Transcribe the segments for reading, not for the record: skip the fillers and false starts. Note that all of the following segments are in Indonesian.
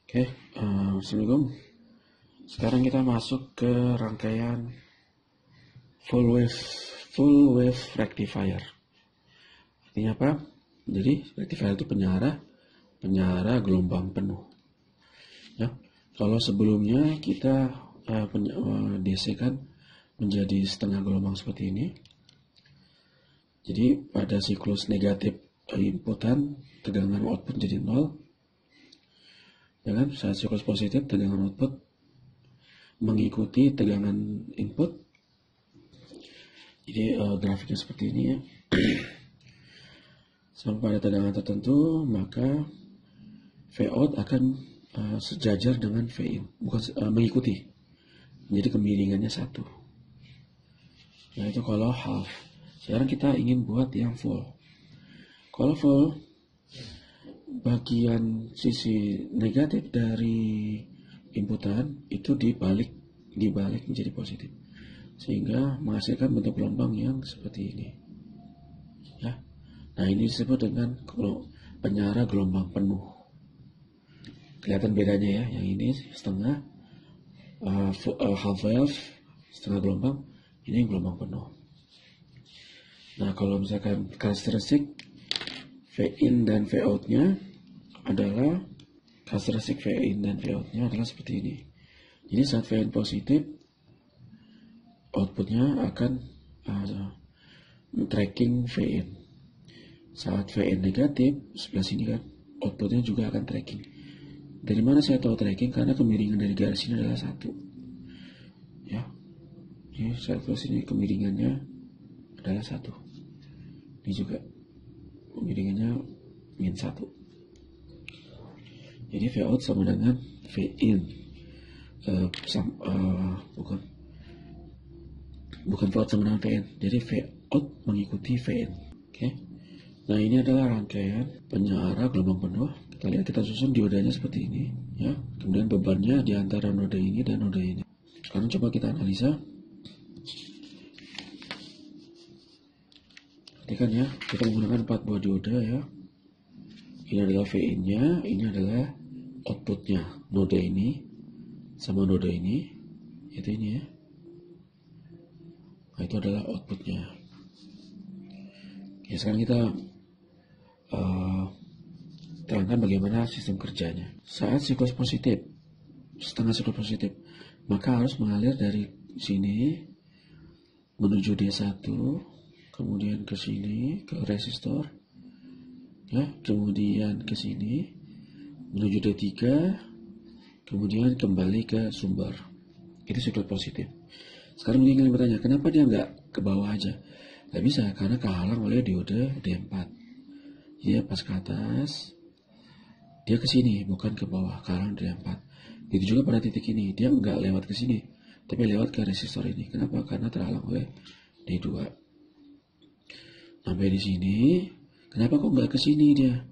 Oke, Assalamualaikum. Sekarang kita masuk ke rangkaian full wave rectifier. Artinya apa? Jadi rectifier itu penyara gelombang penuh. Ya, kalau sebelumnya kita DC kan menjadi setengah gelombang seperti ini. Jadi pada siklus negatif inputan tegangan output jadi 0. Ya kan? Saat siklus positif tegangan output mengikuti tegangan input. Jadi grafiknya seperti ini ya. Sampai pada tegangan tertentu maka Vout akan sejajar dengan Vin, bukan mengikuti. Jadi kemiringannya satu. Nah itu kalau half. Sekarang kita ingin buat yang full. Kalau full, bagian sisi negatif dari inputan itu dibalik menjadi positif, sehingga menghasilkan bentuk gelombang yang seperti ini. Ya, nah ini disebut dengan penyara gelombang penuh. Kelihatan bedanya ya, yang ini setengah half wave, setengah gelombang, ini gelombang penuh. Nah kalau misalkan karakteristik V-in dan V-out-nya adalah seperti ini. Jadi saat V-in positif, outputnya akan tracking V-in. Saat V-in negatif, sebelah sini kan, outputnya juga akan tracking. Dari mana saya tahu tracking? Karena kemiringan dari garis ini adalah 1. Ya, ini saya tahu sini kemiringannya adalah 1. Ini juga kemiringannya -1. Jadi Vout sama dengan V-in. Bukan Vout sama dengan V-in. Jadi Vout mengikuti V-in. Oke. Nah ini adalah rangkaian penyara gelombang penuh. Kita lihat, kita susun diodanya seperti ini. Ya. Kemudian bebannya di antara node ini dan node ini. Sekarang coba kita analisa. Perhatikan ya, kita menggunakan 4 buah dioda ya. Ini adalah V-in-nya, ini adalah outputnya. Node ini sama node ini, itu ini ya. Nah itu adalah outputnya. Oke, sekarang kita terangkan bagaimana sistem kerjanya. Saat siklus positif, setengah siklus positif, maka harus mengalir dari sini menuju D1, kemudian ke sini ke resistor, ya, kemudian ke sini menuju D3, kemudian kembali ke sumber. Itu siklus positif. Sekarang mungkin kalian bertanya, kenapa dia nggak ke bawah aja? Nggak bisa, karena kehalang oleh diode D4. Dia pas ke atas, dia ke sini, bukan ke bawah, kehalang D4. Itu juga pada titik ini, dia nggak lewat ke sini, tapi lewat ke resistor ini. Kenapa? Karena terhalang oleh D2. Sampai di sini, kenapa kok nggak ke sini dia?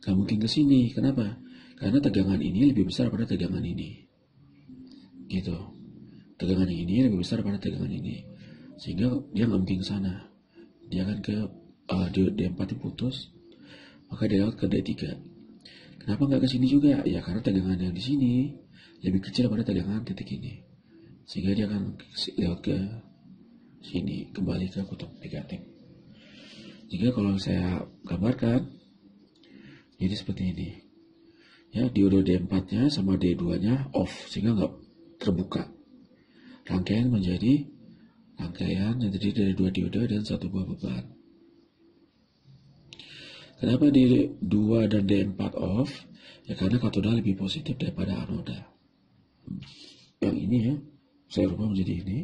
Nggak mungkin ke sini. Kenapa? Karena tegangan ini lebih besar pada tegangan ini. Gitu. Tegangan ini lebih besar pada tegangan ini. Sehingga dia nggak mungkin ke sana. Dia akan ke D4 putus, maka dia lewat ke D3. Kenapa nggak ke sini juga? Ya karena tegangan yang di sini lebih kecil pada tegangan titik ini. Sehingga dia akan lewat ke sini, kembali ke kutub negatif. Jika kalau saya gambarkan, jadi seperti ini. Ya, dioda D4-nya sama D2-nya off, sehingga nggak terbuka. Rangkaian menjadi rangkaian yang terdiri dari 2 dioda dan 1 buah beban. Kenapa D2 dan D4 off? Ya karena katoda lebih positif daripada anoda. Yang ini ya, saya rubah menjadi ini.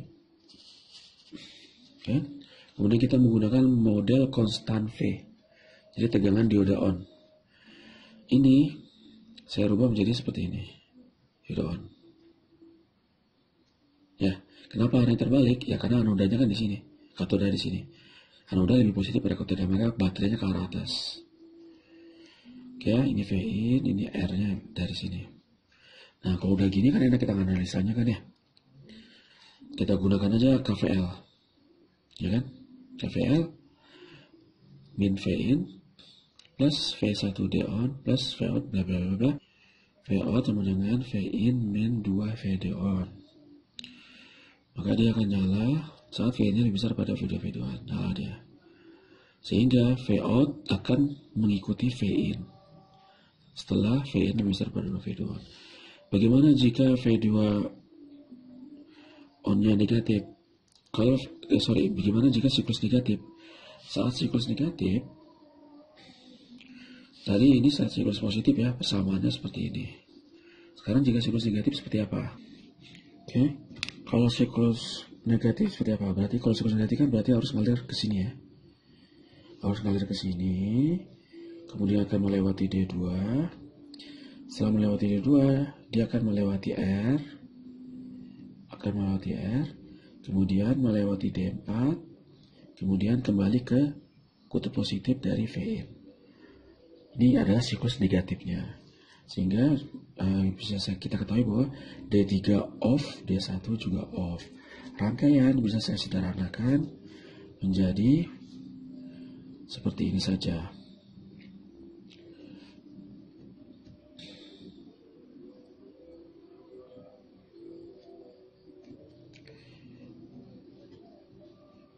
Oke. Kemudian kita menggunakan model konstan V. Jadi tegangan dioda on. Ini saya rubah menjadi seperti ini. Dioda on. Ya, kenapa arahnya terbalik? Ya karena anodanya kan di sini, katoda di sini. Anoda lebih positif pada katoda, maka baterainya ke arah atas. Oke, ini V-in, ini R-nya dari sini. Nah, kalau udah gini kan enak kita analisanya kan ya. Kita gunakan aja KVL. Ya kan? KVL min V-in plus V1D on plus V out bla bla bla bla Vout sama dengan Vin min 2 Vd on. Maka dia akan nyala saat Vin-nya lebih besar pada Vd on. Nyala dia. Sehingga Vout akan mengikuti Vin setelah Vin lebih besar pada Vd on. Bagaimana jika V2 on-nya negatif? Bagaimana jika siklus negatif? Saat siklus negatif, tadi ini saat siklus positif ya, persamaannya seperti ini. Sekarang jika siklus negatif seperti apa? Oke, kalau siklus negatif seperti apa? Berarti kalau siklus negatif kan berarti harus ngalir ke sini ya. Harus ngalir ke sini, kemudian akan melewati D2. Setelah melewati D2, dia akan melewati R, kemudian melewati D4, kemudian kembali ke kutub positif dari Vin. Ini adalah siklus negatifnya. Sehingga bisa kita ketahui bahwa D3 off, D1 juga off. Rangkaian bisa saya sederhanakan menjadi seperti ini saja.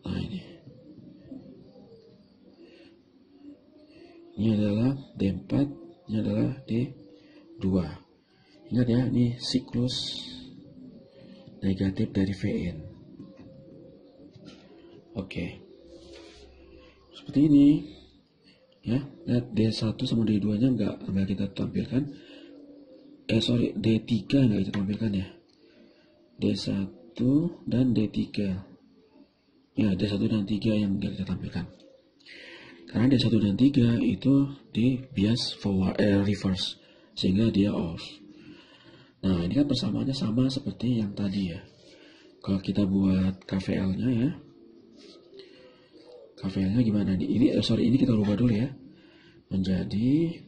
Nah ini adalah D4, ini adalah D2. Ingat ya, ini siklus negatif dari Vn. Oke. Seperti ini. Ya, lihat D1 sama D2 nya enggak kita tampilkan. D3 enggak kita tampilkan ya. D1 dan D3. Ya, D1 dan 3 yang enggak kita tampilkan. Karena D1 dan 3 itu di bias reverse, sehingga dia off. Nah, ini kan persamaannya sama seperti yang tadi ya. Kalau kita buat KVL-nya ya. KVL-nya gimana nih? Ini kita rubah dulu ya. Menjadi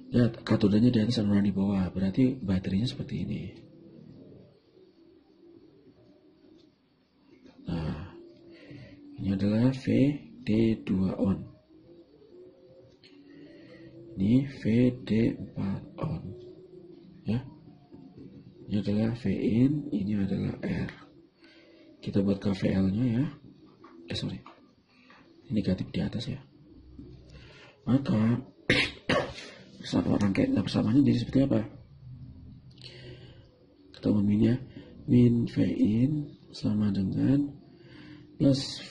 ya, katodanya di atas, anoda di bawah. Berarti baterainya seperti ini. Nah, ini adalah VD2 on. Ini VD4 on. Ya. Ini adalah Vin, ini adalah R. Kita buat KVL-nya ya. Ini negatif di atas ya. Maka persamaannya jadi seperti apa? Ketemu min ya. Min Vin sama dengan plus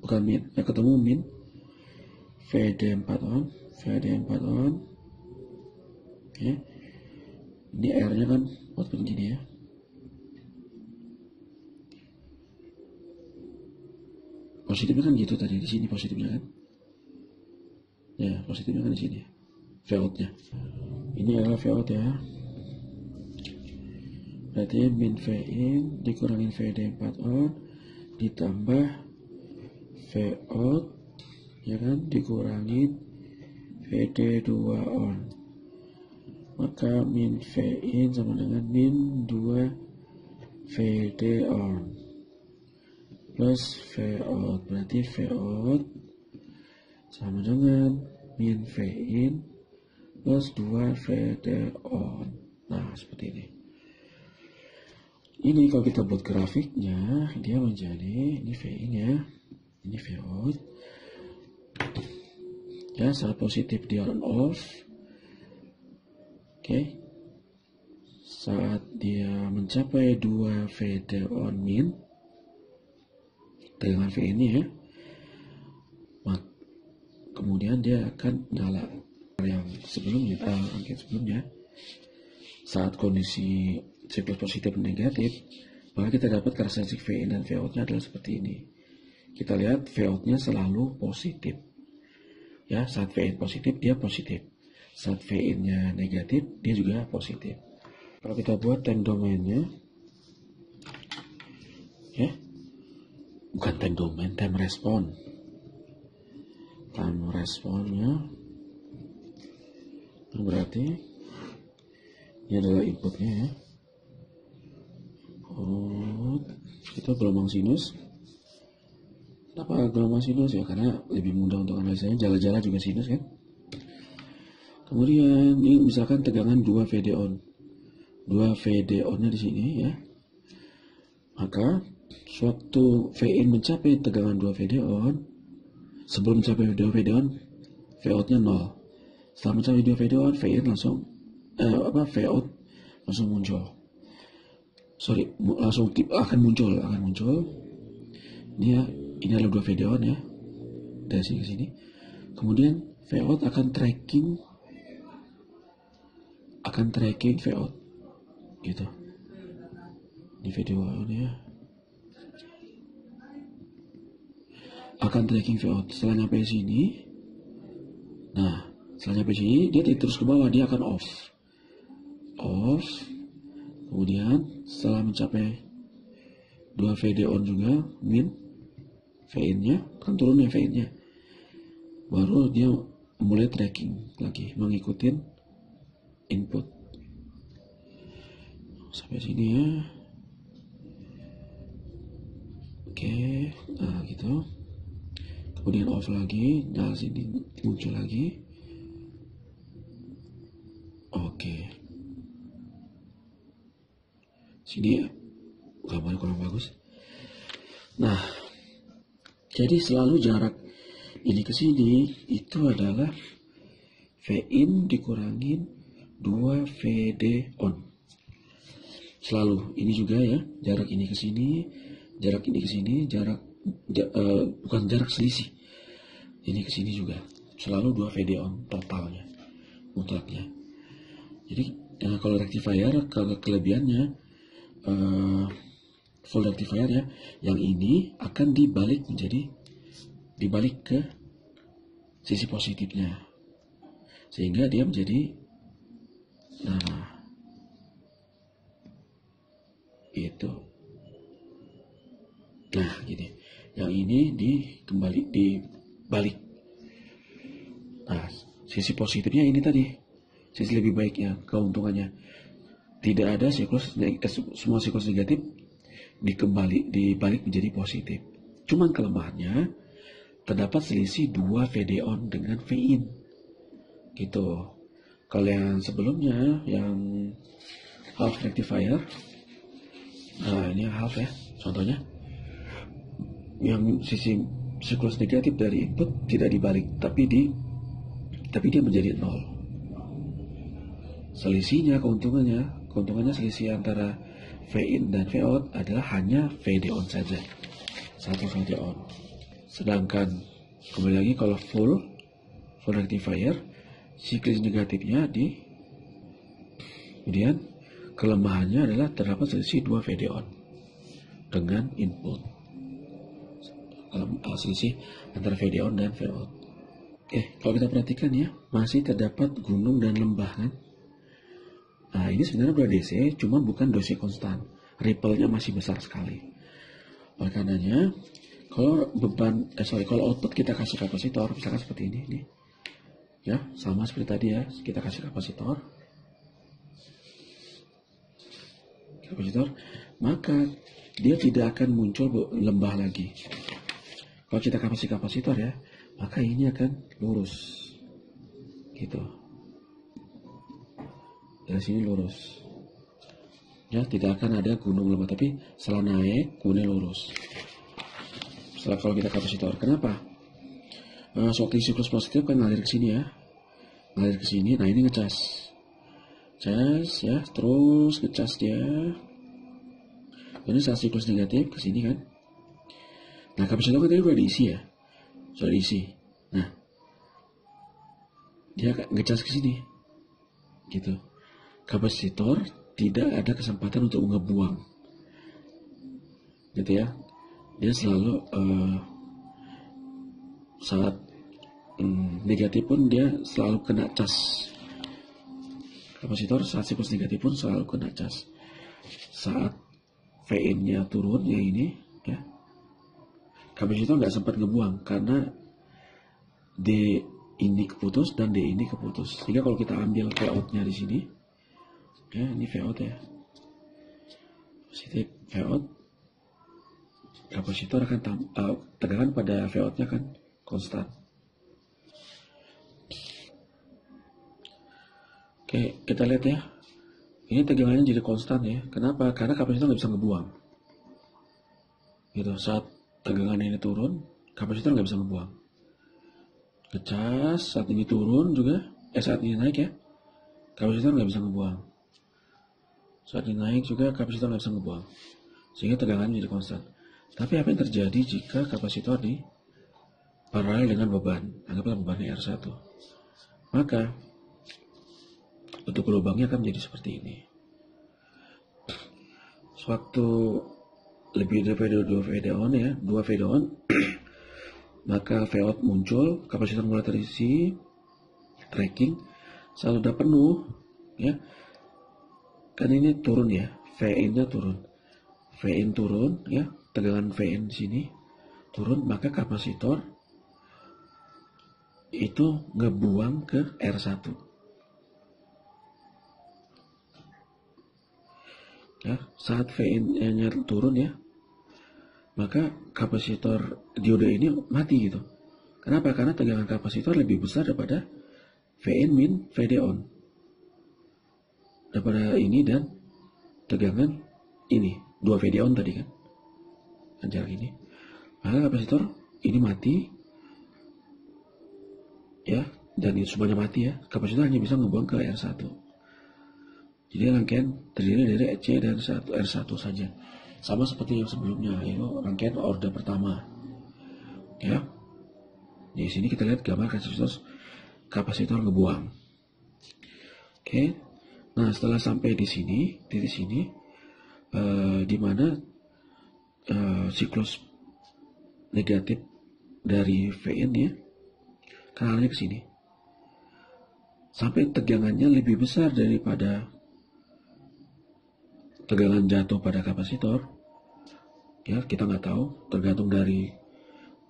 bukan min, ketemu min VD4 on, oke. Ini R nya kan buat begini ya. Positifnya kan gitu tadi, di sini positifnya kan. Ya, positifnya kan di sini. Vout-nya. Ini adalah Vout ya. Berarti min Vin dikurangin VD4 on ditambah Vout ya kan dikurangin VD2 on. Maka min Vin sama dengan min 2 VD on plus Vout. Berarti Vout sama dengan min Vin plus 2 VD on. Nah, seperti ini. Ini kalau kita buat grafiknya, dia menjadi ini Vin ya, ini Vout. Ya, saat positif dia on off. Oke. Saat dia mencapai 2 VD on min dengan V ini ya, kemudian dia akan nyala. Yang sebelumnya, angka sebelumnya, saat kondisi siklus positif dan negatif, maka kita dapat karakteristik Vin dan Vout-nya adalah seperti ini. Kita lihat Vout-nya selalu positif. Ya, saat Vin positif dia positif. Saat Vin-nya negatif dia juga positif. Kalau kita buat time domain-nya, ya, bukan time domain, time response. Time response-nya berarti ini adalah inputnya ya. Kita gelombang sinus. Kenapa gelombang sinus ya? Karena lebih mudah untuk analisanya. Jala-jala juga sinus kan. Kemudian ini misalkan tegangan 2 VD on. 2 VD on-nya di sini ya. Maka suatu Vin mencapai tegangan 2 VD on, sebelum mencapai 2 VD on, Vout-nya 0. Setelah mencapai 2 VD on, Vin langsung Vout langsung muncul. Langsung akan muncul. Ini adalah 2 VD on ya. Dari sini ke sini. Kemudian Vout akan tracking Vout gitu. Ini video ya. Akan tracking Vout. Setelah nyampe sini, dia terus ke bawah, dia akan off. Kemudian setelah mencapai 2 VD on juga, min Vin-nya kan turun ya, Vin-nya. Baru dia mulai tracking lagi, mengikuti input. Sampai sini ya. Oke, nah gitu. Kemudian off lagi, nah sini muncul lagi. Oke. Sini ya, gambarnya kurang bagus. Nah, jadi selalu jarak ini ke sini itu adalah Vin dikurangin 2 VD on. Selalu ini juga ya, jarak ini ke sini, bukan jarak selisih. Ini ke sini juga selalu 2 VD on totalnya, mutlaknya. Jadi kalau rectifier kelebihannya full rectifier ya, yang ini akan dibalik ke sisi positifnya, sehingga dia menjadi itu. Nah gini, yang ini dibalik. Nah sisi positifnya ini tadi, sisi lebih baiknya, keuntungannya. Tidak ada semua siklus negatif dibalik menjadi positif. Cuman kelemahannya terdapat selisih 2 VD on dengan Vin gitu. Kalau yang sebelumnya yang half rectifier, nah ini half ya contohnya, yang sisi siklus negatif dari input tidak dibalik, tapi dia menjadi 0. Selisihnya, keuntungannya selisih antara Vin dan Vout adalah hanya VD on saja, satu VD on. Sedangkan kembali lagi kalau full rectifier, siklus negatifnya kemudian kelemahannya adalah terdapat selisih 2 VD on dengan input. Selisih antara VD on dan Vout. Oke, kalau kita perhatikan ya, masih terdapat gunung dan lembah kan. Nah ini sebenarnya udah DC, cuma bukan DC konstan, ripple-nya masih besar sekali. Oleh karenanya, kalau output kita kasih kapasitor, misalkan seperti ini nih, ya sama seperti tadi ya, kita kasih kapasitor, maka dia tidak akan muncul lembah lagi. Kalau kita kasih kapasitor ya, maka ini akan lurus, gitu. Dari sini lurus, ya tidak akan ada gunung lembah, tapi setelah naik kemudian lurus. Setelah kalau kita kapasitor, kenapa? Shocking siklus positif kan ngalir ke sini ya, nah ini ngecas ya, terus ngecas dia. Ini saat siklus negatif ke sini kan. Nah kapasitor kan tadi udah diisi ya, sudah diisi. Nah dia ngecas ke sini, gitu. Kapasitor tidak ada kesempatan untuk ngebuang, gitu ya. Dia selalu saat negatif pun dia selalu kena cas. Kapasitor saat siklus negatif pun selalu kena cas. Saat Vin-nya turun ya ini ya, kapasitor nggak sempat ngebuang karena D ini keputus dan D ini keputus. Sehingga kalau kita ambil Vout-nya di sini, ya ini Vout ya, positif Vout, kapasitor akan tegangan pada Vout-nya kan konstan. Oke, kita lihat ya. Ini tegangannya jadi konstan ya. Kenapa? Karena kapasitor nggak bisa ngebuang. Gitu. Saat tegangan ini turun, kapasitor nggak bisa ngebuang. Ngecas, saat ini turun juga. Saat ini naik ya. Kapasitor nggak bisa ngebuang. Saat ini naik juga kapasitor nggak bisa ngebuang. Sehingga tegangannya jadi konstan. Tapi apa yang terjadi jika kapasitor di paralel dengan beban? Anggaplah bebannya R1. Maka bentuk lubangnya akan menjadi seperti ini. Sewaktu lebih daripada 2 VD on ya, 2 VD on, maka Vout muncul, kapasitor mulai terisi, tracking, selalu udah penuh, ya. Kan ini turun ya, Vin-nya turun, Vin turun, ya, tegangan Vin di sini turun, maka kapasitor itu ngebuang ke R1. Ya, saat Vin-nya turun ya, maka kapasitor diode ini mati gitu. Kenapa? Karena tegangan kapasitor lebih besar daripada Vin min VD on. Daripada ini dan tegangan ini, 2 VD on tadi kan. Jarak ini. Maka kapasitor ini mati. Ya, dan itu semuanya mati ya. Kapasitor hanya bisa ngebuang ke R1. Jadi rangkaian terdiri dari EC dan R1 saja. Sama seperti yang sebelumnya, yaitu rangkaian order pertama. Ya. Di sini kita lihat gambar kapasitor ngebuang. Oke. Nah, setelah sampai di sini, titik sini, di mana siklus negatif dari Vn ya, kanalnya ke sini. Sampai tegangannya lebih besar daripada tegangan jatuh pada kapasitor. Ya, kita nggak tahu, tergantung dari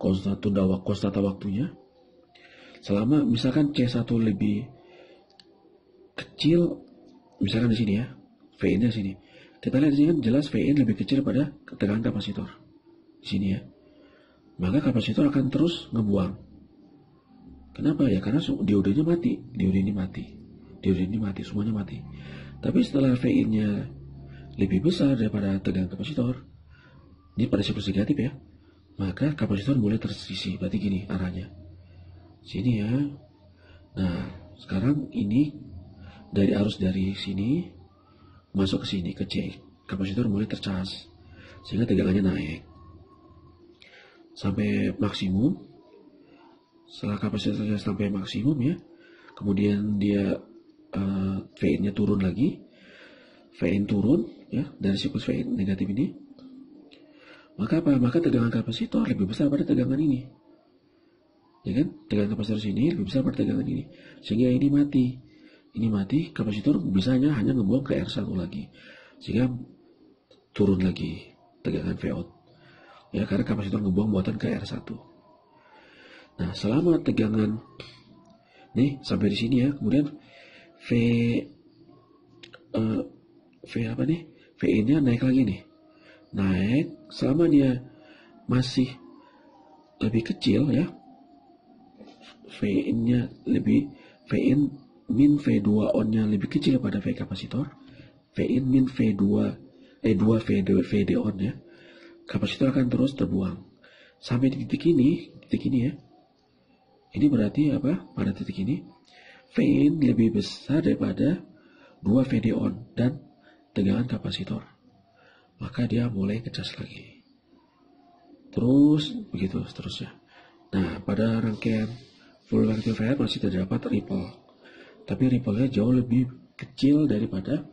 konstanta waktunya. Selama misalkan C1 lebih kecil, misalkan di sini ya, Vn-nya sini. Kita lihat di sini kan jelas Vn lebih kecil pada tegangan kapasitor. Di sini ya. Maka kapasitor akan terus ngebuang. Kenapa ya? Karena diodenya mati, diode ini mati, semuanya mati. Tapi setelah Vn-nya lebih besar daripada tegangan kapasitor, ini pada siklus negatif ya, maka kapasitor mulai tersisi. Berarti gini arahnya, sini ya. Nah, sekarang ini dari arus dari sini masuk ke sini ke C, kapasitor mulai tercas sehingga tegangannya naik sampai maksimum. Setelah kapasitornya sampai maksimum ya, kemudian dia Vn-nya turun lagi, Vn turun ya dari siklus Vn negatif ini. Maka apa? Maka tegangan kapasitor lebih besar pada tegangan ini. Ya kan? Tegangan kapasitor sini lebih besar pada tegangan ini. Sehingga ini mati. Ini mati, kapasitor bisanya hanya ngebuang ke R1 lagi. Sehingga turun lagi tegangan Vout. Ya, karena kapasitor ngebuang muatan ke R1. Nah, selama tegangan nih sampai di sini ya, kemudian Vin-nya naik lagi nih. Naik selama dia masih lebih kecil ya, Vin-nya lebih, Vin min V2 on-nya lebih kecil pada V kapasitor, Vin min V2 VD on ya, kapasitor akan terus terbuang sampai di titik ini ya. Ini berarti apa? Pada titik ini Vin lebih besar daripada 2 VD on dan tegangan kapasitor, maka dia mulai ngecas lagi. Terus begitu seterusnya. Nah, pada rangkaian full rectifier masih terdapat ripple, tapi ripple-nya jauh lebih kecil daripada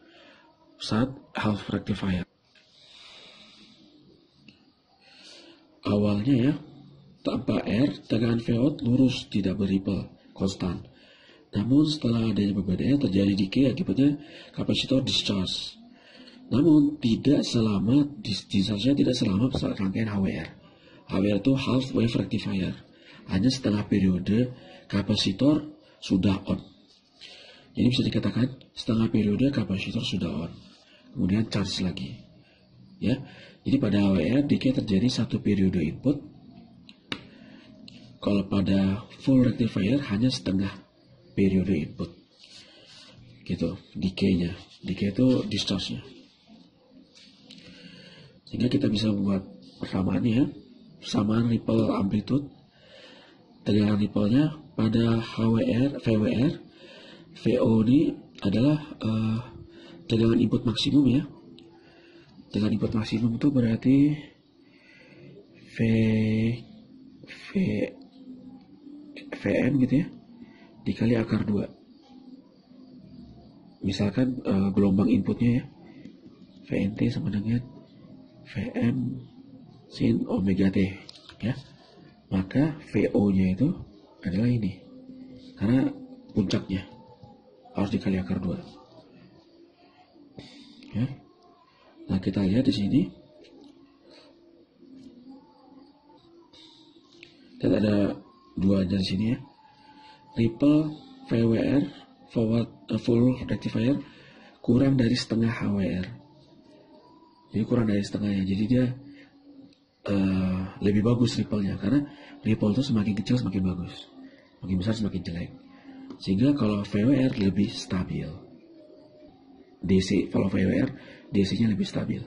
saat half rectifier. Awalnya ya, tanpa R, tegangan Vout lurus, tidak berripple, konstan. Namun setelah adanya beban R, terjadi decay, akibatnya kapasitor discharge. Namun tidak selama discharge-nya tidak selama rangkaian HWR. HWR itu half wave rectifier. Hanya setelah periode kapasitor sudah on. Jadi bisa dikatakan setengah periode kapasitor sudah on. Kemudian charge lagi. Ya. Jadi pada HWR decay terjadi satu periode input. Kalau pada full rectifier hanya setengah periode input. gitu, decay-nya. Decay itu distortion-nya. Sehingga kita bisa membuat persamaannya, samaan ripple amplitude, tegangan ripple-nya pada HWR, VWR, VO ini adalah tegangan input maksimum ya. Tegangan input maksimum itu berarti VM gitu ya, dikali akar 2. Misalkan gelombang inputnya ya, VNT sama dengan VM sin omega T ya. Maka VO-nya itu adalah ini. Karena puncaknya harus dikali akar 2. Ya. Nah, kita lihat di sini. Kita ada dua dari sini ya. Ripple VWR full rectifier kurang dari setengah HWR. Jadi kurang dari setengahnya. Jadi dia lebih bagus ripple-nya, karena ripple itu semakin kecil semakin bagus, makin besar semakin jelek. Sehingga kalau VWR lebih stabil, DC kalau VWR DC-nya lebih stabil.